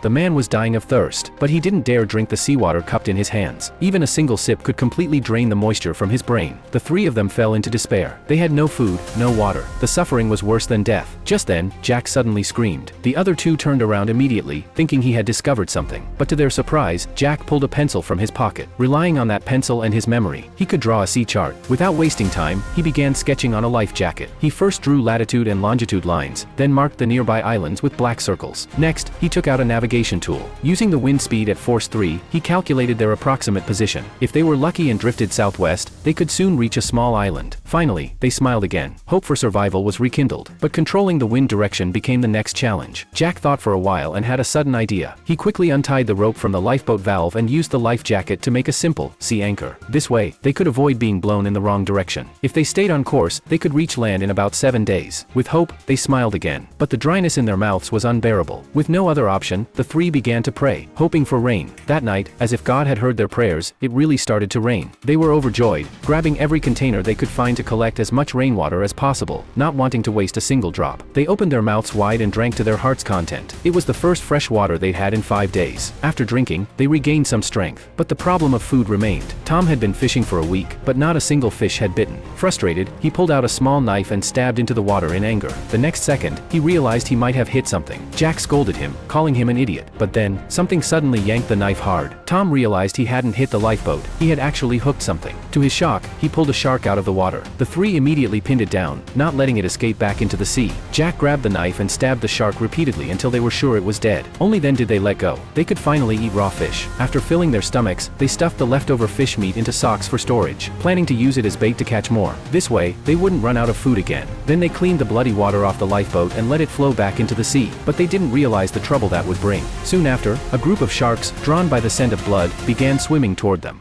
The man was dying of thirst, but he didn't dare drink the seawater cupped in his hands. Even a single sip could completely drain the moisture from his brain. The three of them fell into despair. They had no food, no water. The suffering was worse than death. Just then, Jack suddenly screamed. The other two turned around immediately, thinking he had discovered something. But to their surprise, Jack pulled a pencil from his pocket. Relying on that pencil and his memory, he could draw a sea chart. Without wasting time, he began sketching on a life jacket. He first drew latitude and longitude lines, then marked the nearby islands with black circles. Next, he took out a navigation tool. Using the wind speed at force 3, he calculated their approximate position. If they were lucky and drifted southwest, they could soon reach a small island. Finally, they smiled again. Hope for survival was rekindled, but controlling the wind direction became the next challenge. Jack thought for a while and had a sudden idea. He quickly untied the rope from the lifeboat valve and used the life jacket to make a simple sea anchor. This way, they could avoid being blown in the wrong direction. If they stayed on course, they could reach land in about 7 days. With hope, they smiled again. But the dryness in their mouths was unbearable. With no other option, the three began to pray, hoping for rain. That night, as if God had heard their prayers, it really started to rain. They were overjoyed, grabbing every container they could find to collect as much rainwater as possible, not wanting to waste a single drop. They opened their mouths wide and drank to their heart's content. It was the first fresh water they'd had in 5 days. After drinking, they regained some strength. But the problem of food remained. Tom had been fishing for a week, but not a single fish had bitten. Frustrated, he pulled out a small knife and stabbed into the water in anger. The next second, he realized he might have hit something. Jack scolded him, calling him an idiot. But then, something suddenly yanked the knife hard. Tom realized he hadn't hit the lifeboat. He had actually hooked something. To his shock, he pulled a shark out of the water. The three immediately pinned it down, not letting it escape back into the sea. Jack grabbed the knife and stabbed the shark repeatedly until they were sure it was dead. Only then did they let go. They could finally eat raw fish. After filling their stomachs, they stuffed the leftover fish meat into socks for storage, planning to use it as bait to catch more. This way, they wouldn't run out of food again. Then they cleaned the bloody water off the lifeboat and let it flow back into the sea. But they didn't realize the trouble that would bring. Soon after, a group of sharks, drawn by the scent of blood, began swimming toward them.